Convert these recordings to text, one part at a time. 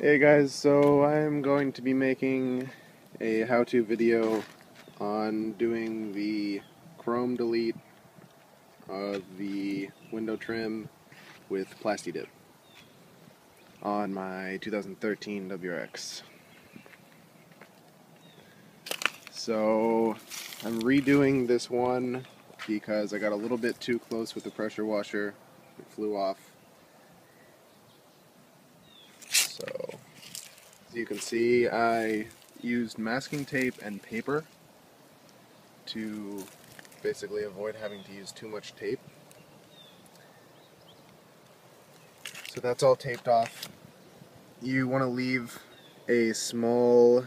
Hey guys, so I'm going to be making a how-to video on doing the chrome delete of the window trim with Plastidip on my 2013 WRX. So I'm redoing this one because I got a little bit too close with the pressure washer. It flew off. So as you can see, I used masking tape and paper to basically avoid having to use too much tape. So that's all taped off. You want to leave a small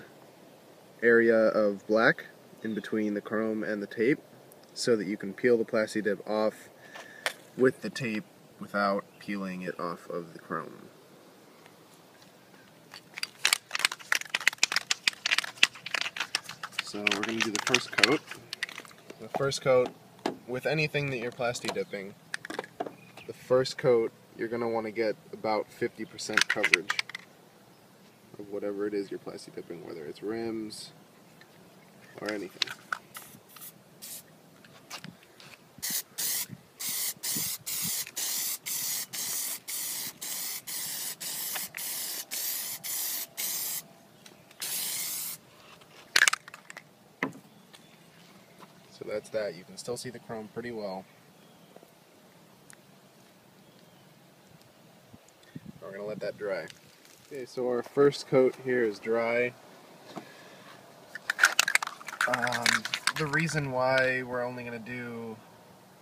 area of black in between the chrome and the tape so that you can peel the Plastidip off with the tape without peeling it off of the chrome. So we're going to do the first coat. The first coat, with anything that you're Plastidipping, the first coat you're going to want to get about 50% coverage of whatever it is you're Plastidipping, whether it's rims or anything. So that's that. You can still see the chrome pretty well. We're going to let that dry. Okay, so our first coat here is dry. The reason why we're only going to do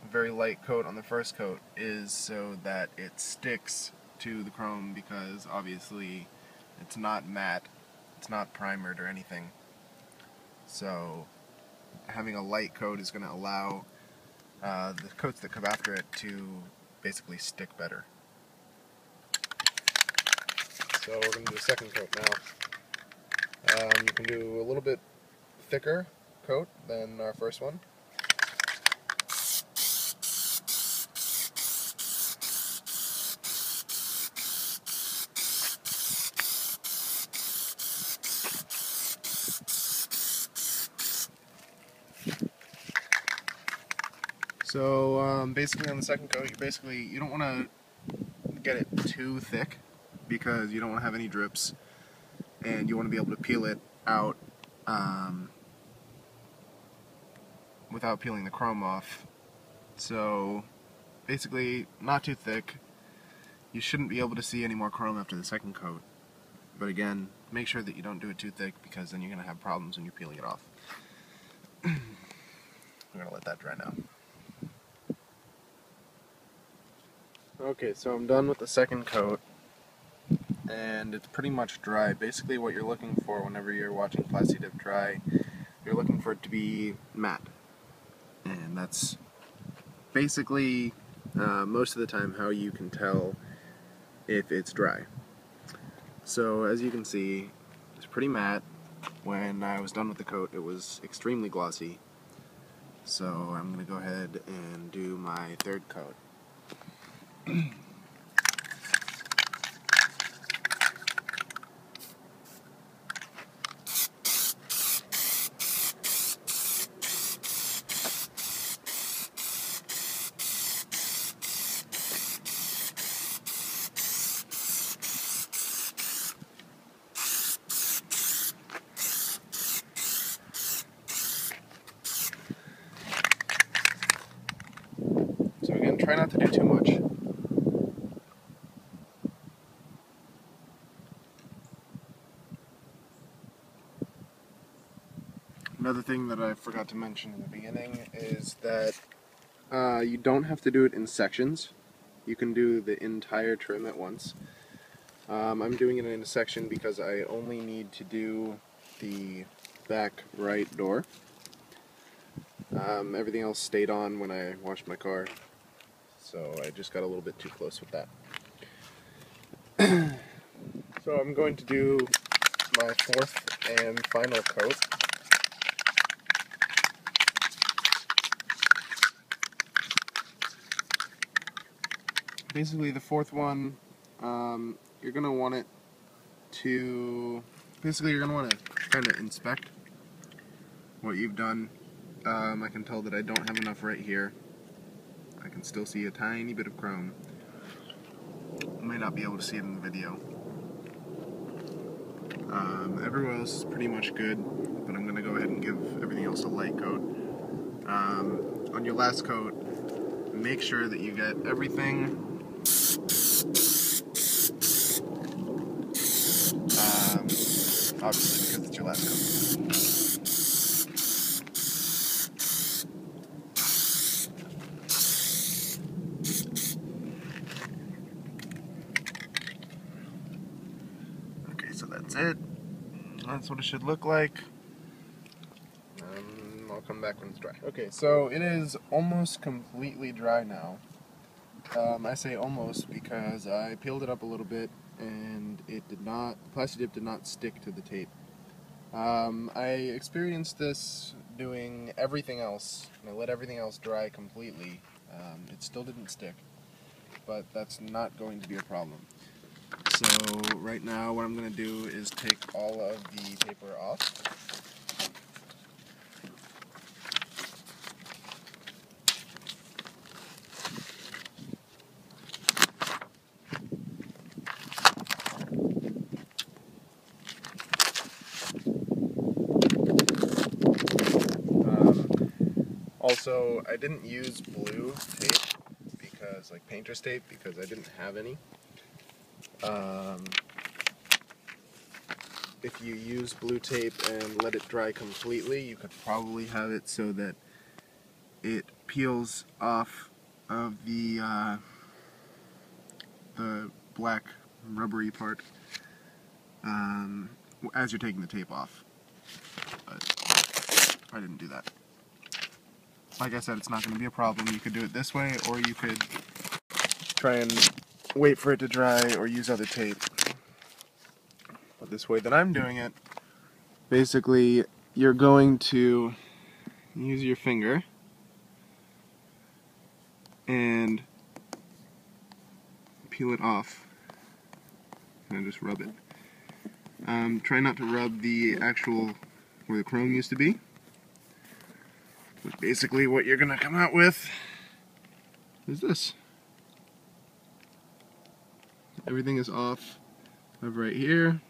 a very light coat on the first coat is so that it sticks to the chrome, because obviously it's not matte, it's not primered or anything. So having a light coat is going to allow the coats that come after it to basically stick better. So we're going to do a second coat now. You can do a little bit thicker coat than our first one. So basically on the second coat, you don't want to get it too thick because you don't want to have any drips, and you want to be able to peel it out without peeling the chrome off. So basically not too thick. You shouldn't be able to see any more chrome after the second coat, but again, make sure that you don't do it too thick, because then you're going to have problems when you're peeling it off. I'm going to let that dry now. Okay, so I'm done with the second coat, and it's pretty much dry. Basically what you're looking for whenever you're watching Plastidip dry, you're looking for it to be matte. And that's basically most of the time how you can tell if it's dry. So as you can see, it's pretty matte. When I was done with the coat, it was extremely glossy. So I'm going to go ahead and do my third coat. So again, try not to do too much. Another thing that I forgot to mention in the beginning is that you don't have to do it in sections. You can do the entire trim at once. I'm doing it in a section because I only need to do the back right door. Everything else stayed on when I washed my car, so I just got a little bit too close with that. So I'm going to do my fourth and final coat. Basically the fourth one, you're going to want it to, basically you're going to want to kind of inspect what you've done. I can tell that I don't have enough right here. I can still see a tiny bit of chrome. You may not be able to see it in the video. Everywhere else is pretty much good, but I'm going to go ahead and give everything else a light coat. On your last coat, make sure that you get everything obviously because it's your last coat. Okay, so that's it. That's what it should look like. I'll come back when it's dry. Okay, so it is almost completely dry now. I say almost because I peeled it up a little bit and it did not, Plastidip did not stick to the tape. I experienced this doing everything else, and I let everything else dry completely. It still didn't stick, but that's not going to be a problem. So right now what I'm going to do is take all of the paper off. Also, I didn't use blue tape because, like painter's tape, because I didn't have any. If you use blue tape and let it dry completely, you could probably have it so that it peels off of the black rubbery part as you're taking the tape off. But I didn't do that. Like I said, it's not going to be a problem. You could do it this way, or you could try and wait for it to dry or use other tape. But this way that I'm doing it, basically you're going to use your finger and peel it off and just rub it. Try not to rub the actual where the chrome used to be. But basically what you're going to come out with is this. Everything is off of right here.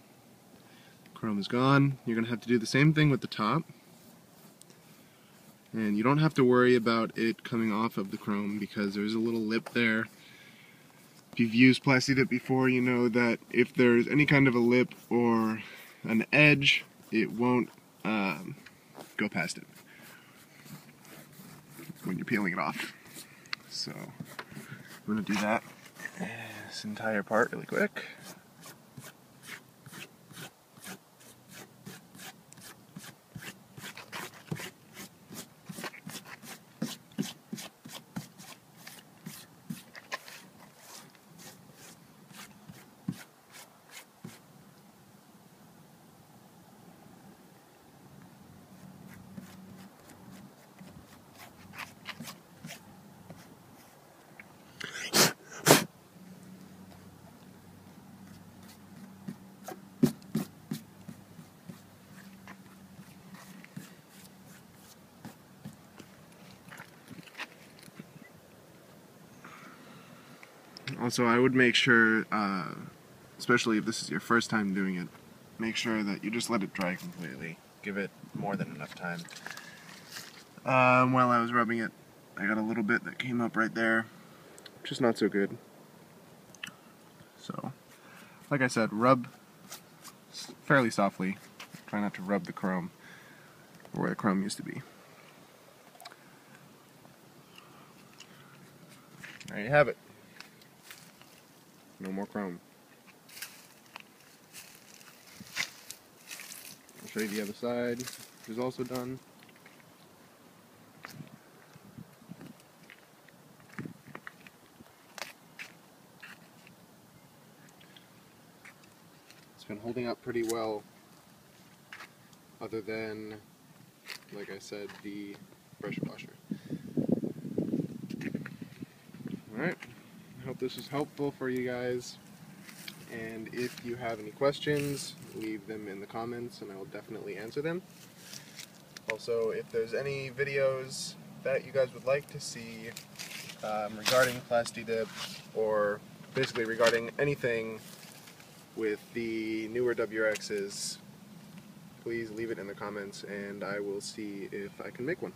Chrome is gone. You're going to have to do the same thing with the top. And you don't have to worry about it coming off of the chrome because there's a little lip there. If you've used Plastidip before, you know that if there's any kind of a lip or an edge, it won't go past it when you're peeling it off. So I'm going to do that this entire part really quick. Also, I would make sure, especially if this is your first time doing it, make sure that you just let it dry completely. Give it more than enough time. While I was rubbing it, I got a little bit that came up right there, which is not so good. So, like I said, rub fairly softly. Try not to rub the chrome where the chrome used to be. There you have it. No more chrome. I'll show you the other side, which is also done. It's been holding up pretty well, other than, like I said, the pressure washer. Alright, I hope this was helpful for you guys. and if you have any questions, leave them in the comments and I will definitely answer them. Also, if there's any videos that you guys would like to see regarding Plastidip, or basically regarding anything with the newer WRXs, please leave it in the comments and I will see if I can make one.